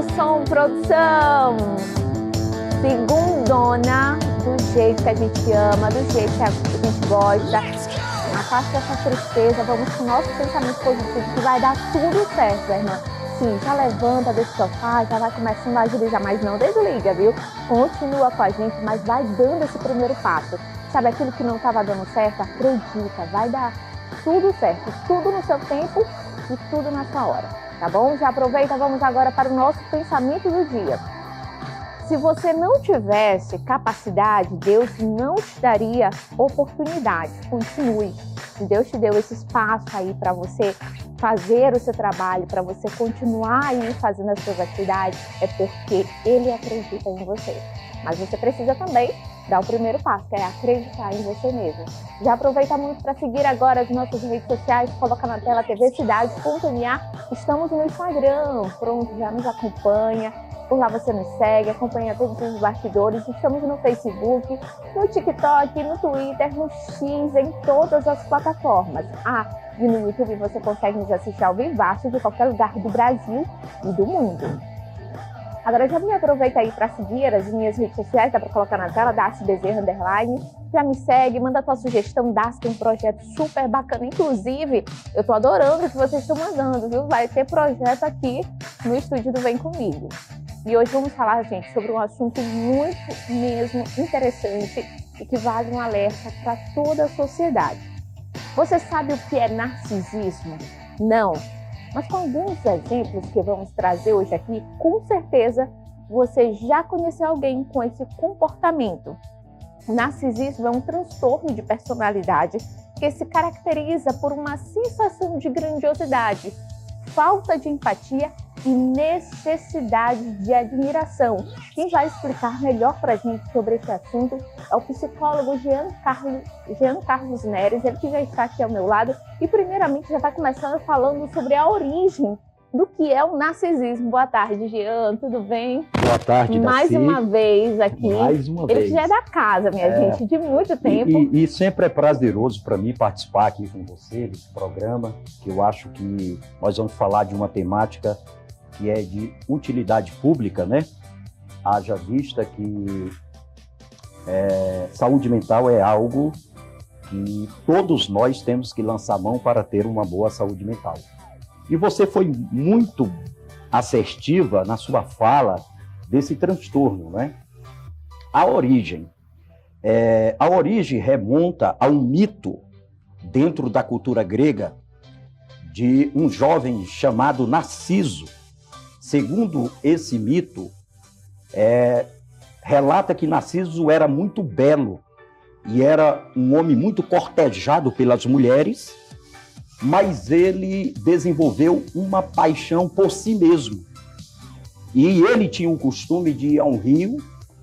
o som, produção! Segundona, do jeito que a gente ama, do jeito que a gente gosta. Afasta essa tristeza, vamos com o nosso pensamento positivo, que vai dar tudo certo, irmã. Sim, já levanta desse sofá, já vai começando a agilizar, mas não desliga, viu? Continua com a gente, mas vai dando esse primeiro passo. Sabe, aquilo que não estava dando certo, acredita, vai dar tudo certo, tudo no seu tempo e tudo na sua hora, tá bom? Já aproveita, vamos agora para o nosso pensamento do dia. Se você não tivesse capacidade, Deus não te daria oportunidade. Continue. Se Deus te deu esse espaço aí para você fazer o seu trabalho, para você continuar aí fazendo as suas atividades, é porque Ele acredita em você. Mas você precisa também dar o primeiro passo, que é acreditar em você mesmo. Já aproveita muito para seguir agora as nossas redes sociais, coloca na tela tvcidade.ma. Estamos no Instagram, pronto, já nos acompanha. Por lá você nos segue, acompanha todos os bastidores. Estamos no Facebook, no TikTok, no Twitter, no X, em todas as plataformas. E no YouTube você consegue nos assistir ao vivaço de qualquer lugar do Brasil e do mundo. Agora já me aproveita aí para seguir as minhas redes sociais, dá para colocar na tela, Darcy Bezerra _. Já me segue, manda a tua sugestão, Darcy tem um projeto super bacana. Inclusive, eu tô adorando o que vocês estão mandando, viu? Vai ter projeto aqui no estúdio do Vem Comigo. E hoje vamos falar, gente, sobre um assunto muito mesmo interessante e que vale um alerta para toda a sociedade. Você sabe o que é narcisismo? Não. Mas com alguns exemplos que vamos trazer hoje aqui, com certeza você já conheceu alguém com esse comportamento. O narcisismo é um transtorno de personalidade que se caracteriza por uma sensação de grandiosidade, falta de empatia e necessidade de admiração. Quem vai explicar melhor para a gente sobre esse assunto é o psicólogo Jean Carlos Neres, ele que já está aqui ao meu lado e primeiramente já vai começando falando sobre a origem do que é o narcisismo. Boa tarde, Jean, tudo bem? Boa tarde, Darcy. Mais uma vez aqui. Mais uma ele vez. que já é da casa, minha gente, de muito tempo. E sempre é prazeroso para mim participar aqui com você desse programa, que eu acho que nós vamos falar de uma temática que é de utilidade pública, né? Haja vista que saúde mental é algo que todos nós temos que lançar mão para ter uma boa saúde mental. E você foi muito assertiva na sua fala desse transtorno, né? A origem remonta a um mito dentro da cultura grega de um jovem chamado Narciso. Segundo esse mito, relata que Narciso era muito belo e era um homem muito cortejado pelas mulheres, mas ele desenvolveu uma paixão por si mesmo. E ele tinha o costume de ir a um rio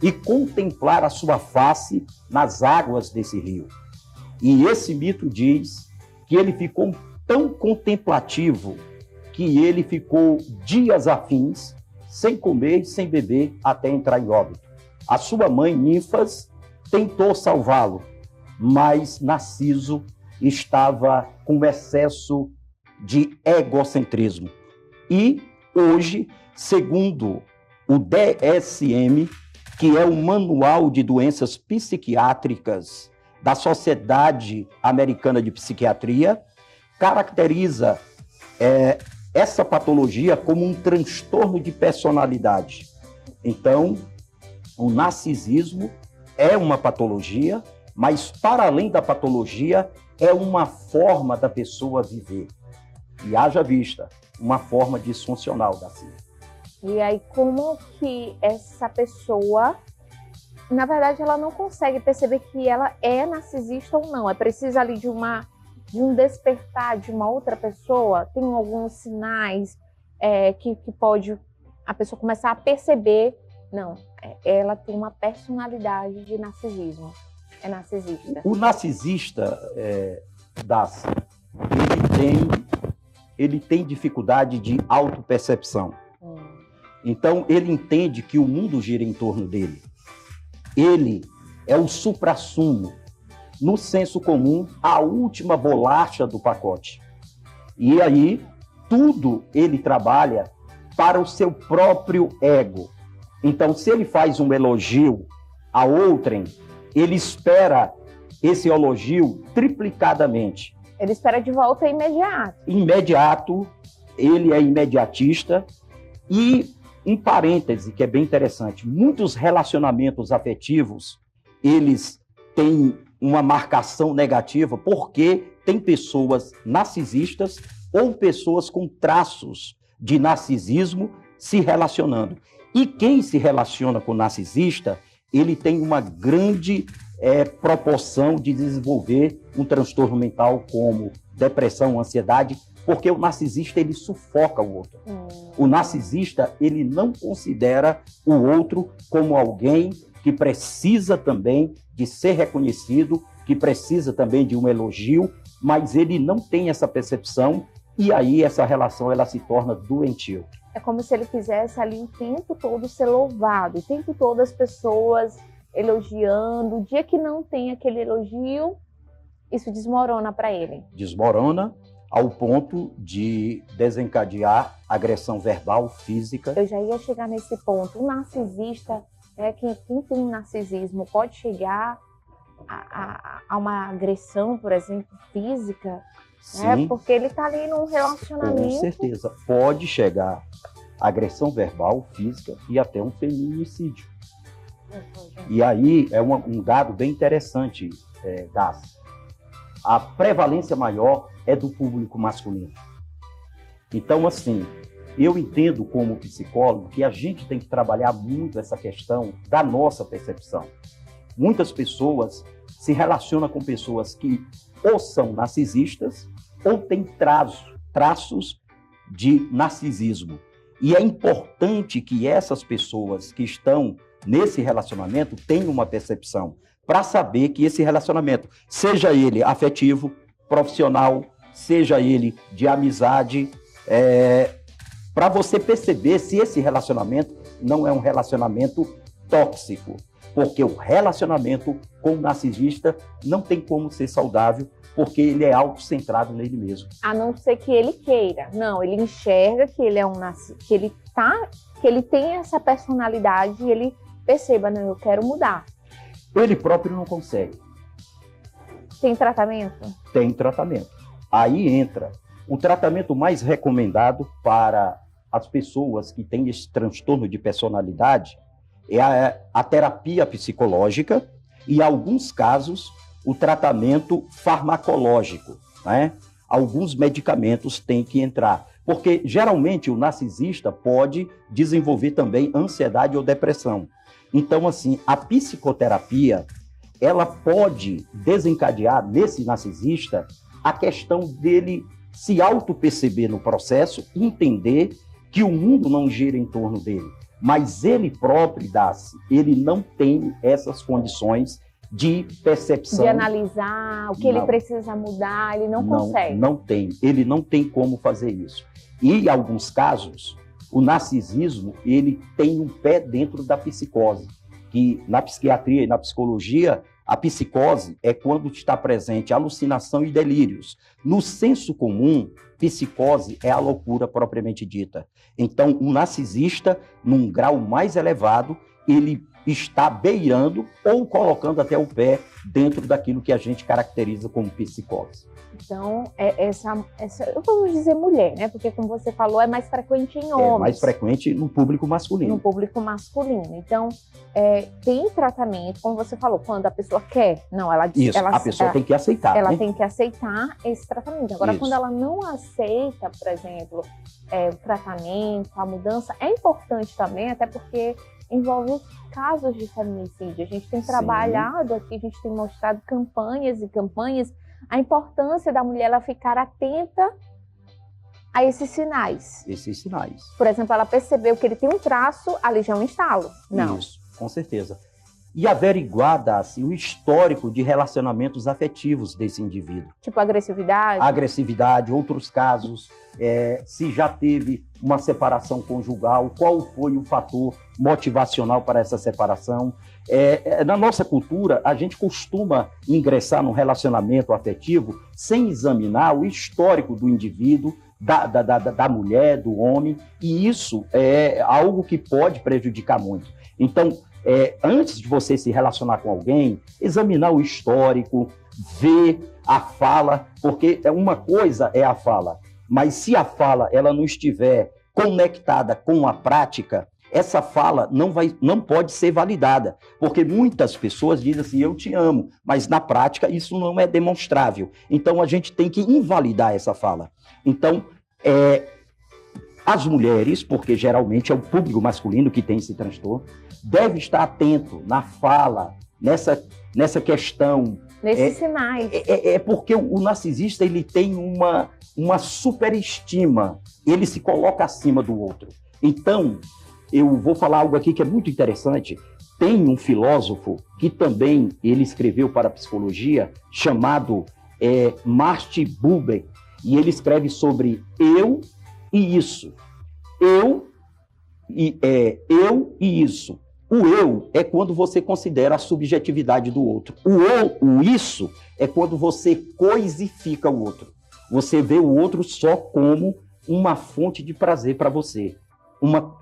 e contemplar a sua face nas águas desse rio. E esse mito diz que ele ficou tão contemplativo que ele ficou dias a fins, sem comer e sem beber, até entrar em óbito. A sua mãe, Ninfas, tentou salvá-lo, mas Narciso estava com excesso de egocentrismo. E hoje, segundo o DSM, que é o Manual de Doenças Psiquiátricas da Sociedade Americana de Psiquiatria, caracteriza essa patologia como um transtorno de personalidade. Então, o narcisismo é uma patologia, mas para além da patologia, é uma forma da pessoa viver. E haja vista, uma forma disfuncional da si. E aí, como que essa pessoa, na verdade, ela não consegue perceber que ela é narcisista ou não? É preciso ali de um despertar de uma outra pessoa? Tem alguns sinais que pode a pessoa começar a perceber? Não, ela tem uma personalidade de narcisismo. É narcisista. O narcisista, Darcy, ele tem dificuldade de autopercepção. Então, ele entende que o mundo gira em torno dele. Ele é o suprassumo, no senso comum, a última bolacha do pacote. E aí, tudo ele trabalha para o seu próprio ego. Então, se ele faz um elogio a outrem, ele espera esse elogio triplicadamente. Ele espera de volta imediato. Imediato, ele é imediatista. E um parêntese que é bem interessante, muitos relacionamentos afetivos, eles têm uma marcação negativa porque tem pessoas narcisistas ou pessoas com traços de narcisismo se relacionando. E quem se relaciona com narcisista, ele tem uma grande proporção de desenvolver um transtorno mental como depressão, ansiedade, porque o narcisista, ele sufoca o outro. O narcisista, ele não considera o outro como alguém que precisa também de ser reconhecido, que precisa também de um elogio, mas ele não tem essa percepção e aí essa relação ela se torna doentio. É como se ele quisesse ali o tempo todo ser louvado, o tempo todo as pessoas elogiando. O dia que não tem aquele elogio, isso desmorona para ele. Desmorona ao ponto de desencadear agressão verbal, física. Eu já ia chegar nesse ponto. O narcisista, quem tem narcisismo, pode chegar a uma agressão, por exemplo, física, Sim, porque ele está ali num relacionamento. com certeza. Pode chegar a agressão verbal, física e até um feminicídio. E aí é um dado bem interessante, Daci. A prevalência maior é do público masculino. Então, assim, eu entendo como psicólogo que a gente tem que trabalhar muito essa questão da nossa percepção. Muitas pessoas se relacionam com pessoas que ou são narcisistas ou têm traços de narcisismo. E é importante que essas pessoas que estão nesse relacionamento tenham uma percepção para saber que esse relacionamento, seja ele afetivo, profissional, seja ele de amizade, para você perceber se esse relacionamento não é um relacionamento tóxico. Porque o relacionamento com o narcisista não tem como ser saudável, porque ele é autocentrado nele mesmo. A não ser que ele queira. Não, ele enxerga que ele é que ele tem essa personalidade e ele perceba, não, eu quero mudar. Ele próprio não consegue. Tem tratamento? Tem tratamento. Aí entra o tratamento mais recomendado para as pessoas que têm esse transtorno de personalidade, é a terapia psicológica e, em alguns casos, o tratamento farmacológico, né? Alguns medicamentos têm que entrar, porque geralmente o narcisista pode desenvolver também ansiedade ou depressão. Então, assim, a psicoterapia, ela pode desencadear nesse narcisista a questão dele se auto-perceber no processo, entender que o mundo não gira em torno dele. Mas ele próprio, Daci, ele não tem essas condições de percepção. De analisar o que ele precisa mudar, ele não consegue. Não tem, ele não tem como fazer isso. E, em alguns casos, o narcisismo, ele tem um pé dentro da psicose, que na psiquiatria e na psicologia, a psicose é quando está presente alucinação e delírios. No senso comum, psicose é a loucura propriamente dita. Então, o narcisista, num grau mais elevado, ele está beirando ou colocando até o pé dentro daquilo que a gente caracteriza como psicose. Então, essa eu vou dizer mulher, né? Porque, como você falou, é mais frequente em homens. É mais frequente no público masculino. No público masculino. Então, tem tratamento, como você falou, quando a pessoa quer. Não, ela diz. Isso, a pessoa tem que aceitar. Ela tem que aceitar esse tratamento. Agora, Isso. Quando ela não aceita, por exemplo, o tratamento, a mudança, é importante também, até porque envolve casos de feminicídio. A gente tem trabalhado aqui, a gente tem mostrado campanhas e campanhas, a importância da mulher ela ficar atenta a esses sinais. Esses sinais. Por exemplo, ela percebeu que ele tem um traço, ali já é um estalo. Não. Isso, com certeza. E averiguar, Daci, o histórico de relacionamentos afetivos desse indivíduo. Tipo agressividade? Agressividade, outros casos, se já teve uma separação conjugal, qual foi o fator motivacional para essa separação. Na nossa cultura, a gente costuma ingressar num relacionamento afetivo sem examinar o histórico do indivíduo, da mulher, do homem, e isso é algo que pode prejudicar muito. Então, antes de você se relacionar com alguém, examinar o histórico, ver a fala, porque uma coisa é a fala, mas se a fala ela não estiver conectada com a prática, essa fala não pode ser validada, porque muitas pessoas dizem assim, eu te amo, mas na prática isso não é demonstrável. Então a gente tem que invalidar essa fala. Então, as mulheres, porque geralmente é o público masculino que tem esse transtorno, deve estar atento na fala, nessa questão. Nesses sinais. Porque o narcisista ele tem uma superestima, ele se coloca acima do outro. Então, eu vou falar algo aqui que é muito interessante. Tem um filósofo que também ele escreveu para a psicologia, chamado Martin Buber, e ele escreve sobre eu e isso. Eu e isso. O eu é quando você considera a subjetividade do outro. O isso é quando você coisifica o outro. Você vê o outro só como uma fonte de prazer para você.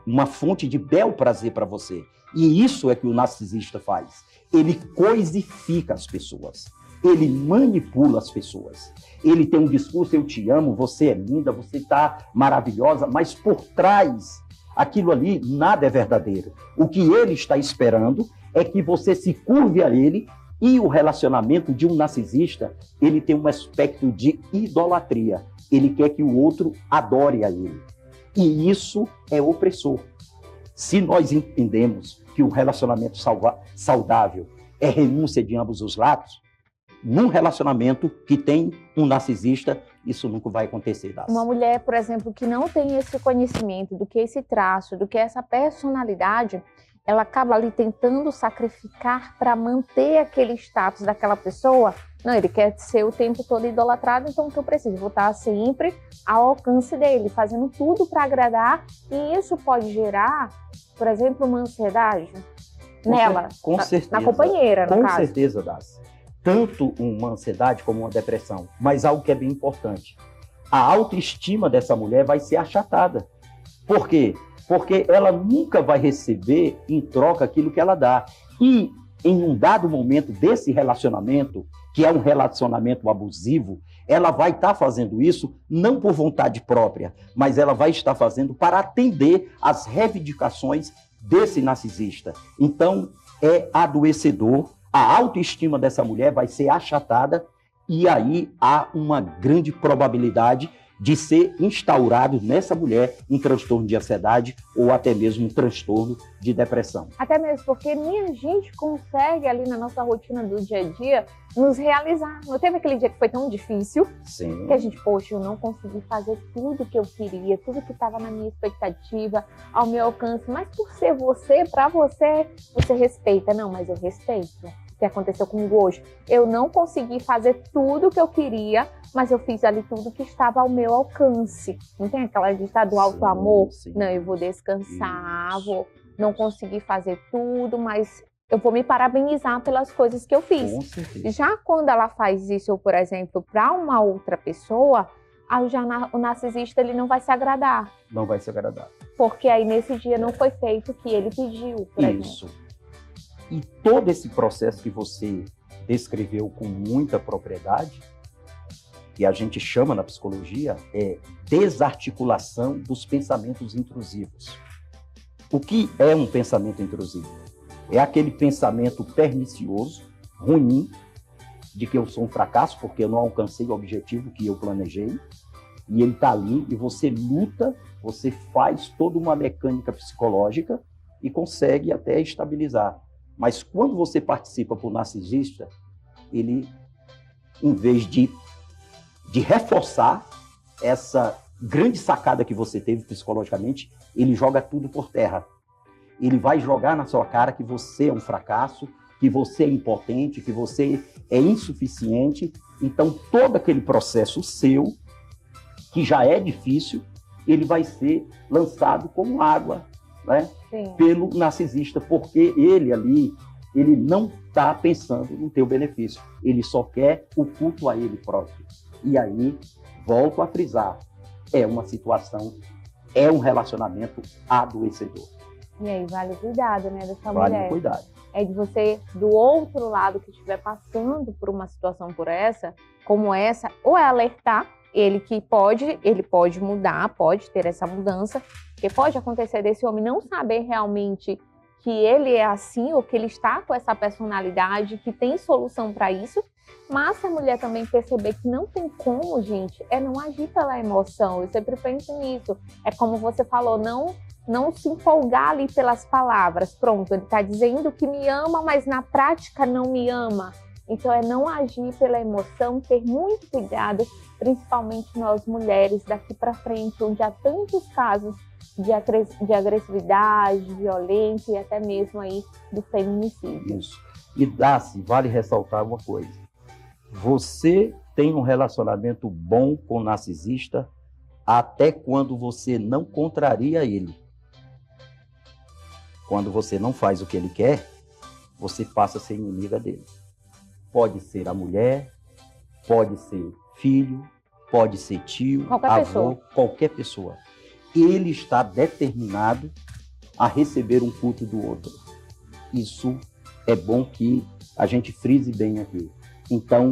Uma fonte de bel prazer para você. E isso é que o narcisista faz. Ele coisifica as pessoas. Ele manipula as pessoas. Ele tem um discurso, eu te amo, você é linda, você está maravilhosa, mas por trás, aquilo ali nada é verdadeiro. O que ele está esperando é que você se curve a ele, e o relacionamento de um narcisista, ele tem um aspecto de idolatria. Ele quer que o outro adore a ele. E isso é opressor. Se nós entendemos que o relacionamento saudável é renúncia de ambos os lados, num relacionamento que tem um narcisista, isso nunca vai acontecer. Uma mulher, por exemplo, que não tem esse conhecimento do que é esse traço, do que é essa personalidade, ela acaba ali tentando sacrificar para manter aquele status daquela pessoa. Não, ele quer ser o tempo todo idolatrado, então o que eu preciso? Vou estar sempre ao alcance dele, fazendo tudo para agradar, e isso pode gerar, por exemplo, uma ansiedade nela, com certeza, na companheira, no caso. Com certeza, Daci. Tanto uma ansiedade como uma depressão, mas algo que é bem importante. A autoestima dessa mulher vai ser achatada. Por quê? Porque ela nunca vai receber em troca aquilo que ela dá. E em um dado momento desse relacionamento, que é um relacionamento abusivo, ela vai estar fazendo isso não por vontade própria, mas ela vai estar fazendo para atender às reivindicações desse narcisista. Então, é adoecedor. A autoestima dessa mulher vai ser achatada e aí há uma grande probabilidade de ser instaurado nessa mulher um transtorno de ansiedade ou até mesmo um transtorno de depressão. Até mesmo porque nem a gente consegue ali na nossa rotina do dia a dia nos realizar. Não teve aquele dia que foi tão difícil? Sim. Que a gente, poxa, eu não consegui fazer tudo que eu queria, tudo que estava na minha expectativa, ao meu alcance, mas por ser você, para você, você respeita. Não, mas eu respeito. O que aconteceu comigo hoje? Eu não consegui fazer tudo que eu queria, mas eu fiz ali tudo que estava ao meu alcance. Não tem aquela lista do alto amor? Não, eu vou descansar, não consegui fazer tudo, mas eu vou me parabenizar pelas coisas que eu fiz. Já quando ela faz isso, por exemplo, para uma outra pessoa, o narcisista ele não vai se agradar. Não vai se agradar. Porque aí nesse dia não foi feito o que ele pediu, por isso. Exemplo. E todo esse processo que você descreveu com muita propriedade, que a gente chama na psicologia, é desarticulação dos pensamentos intrusivos. O que é um pensamento intrusivo? É aquele pensamento pernicioso, ruim, de que eu sou um fracasso porque eu não alcancei o objetivo que eu planejei, e ele está ali e você luta, você faz toda uma mecânica psicológica e consegue até estabilizar. Mas quando você participa por narcisista, ele, em vez de reforçar essa grande sacada que você teve psicologicamente, ele joga tudo por terra. Ele vai jogar na sua cara que você é um fracasso, que você é impotente, que você é insuficiente. Então, todo aquele processo seu, que já é difícil, ele vai ser lançado como água, né? Sim. Pelo narcisista, porque ele ali, ele não está pensando no teu benefício, ele só quer o culto a ele próprio. E aí, volto a frisar, é uma situação, é um relacionamento adoecedor. E aí vale o cuidado, né, dessa Vale mulher. o cuidado. É de você, do outro lado que estiver passando por uma situação como essa, ou é alertar ele pode mudar, pode ter essa mudança, porque pode acontecer desse homem não saber realmente que ele é assim, ou que ele está com essa personalidade, que tem solução para isso, mas se a mulher também perceber que não tem como, gente, é não agir pela emoção. Eu sempre penso nisso. É como você falou, não se empolgar ali pelas palavras. Pronto, ele está dizendo que me ama, mas na prática não me ama. Então é não agir pela emoção, ter muito cuidado, principalmente nós mulheres daqui para frente, onde há tantos casos de agressividade, de violência e até mesmo aí do feminicídio. Isso. E Darcy, vale ressaltar uma coisa. Você tem um relacionamento bom com o narcisista até quando você não contraria ele. Quando você não faz o que ele quer, você passa a ser inimiga dele. Pode ser a mulher, pode ser filho, pode ser tio, avô, qualquer pessoa. Ele está determinado a receber um culto do outro. Isso é bom que a gente frise bem aqui. Então,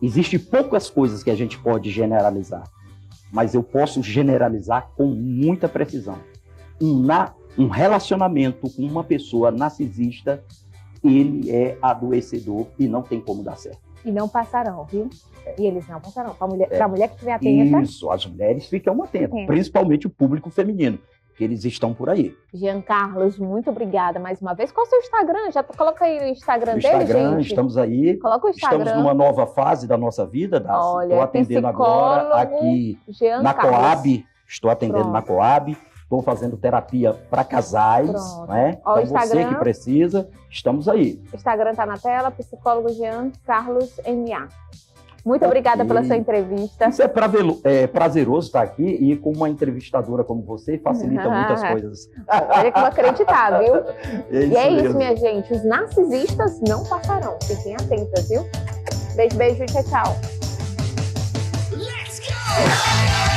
existe poucas coisas que a gente pode generalizar, mas eu posso generalizar com muita precisão. Um relacionamento com uma pessoa narcisista, ele é adoecedor e não tem como dar certo. E não passarão, viu? E eles não passarão. Para a mulher que estiver atenta. Isso, as mulheres ficam atentas, principalmente o público feminino, que eles estão por aí. Jean Carlos, muito obrigada mais uma vez. Qual é o seu Instagram? Já coloca aí o Instagram dele, gente. Estamos aí. Coloca o Instagram. Estamos numa nova fase da nossa vida, Darcy. Olha, estou atendendo agora aqui na Coab. Estou atendendo na Coab. Estou fazendo terapia para casais, né? Ó, então você que precisa, estamos aí. O Instagram está na tela, psicólogo Jean Carlos MA. Muito obrigada pela sua entrevista. Isso é prazeroso estar aqui e com uma entrevistadora como você facilita muitas coisas. Olha que vou acreditar, viu? E é isso, minha gente. Os narcisistas não passarão. Fiquem atentas, viu? Beijo, beijo, tchau, tchau. Let's go!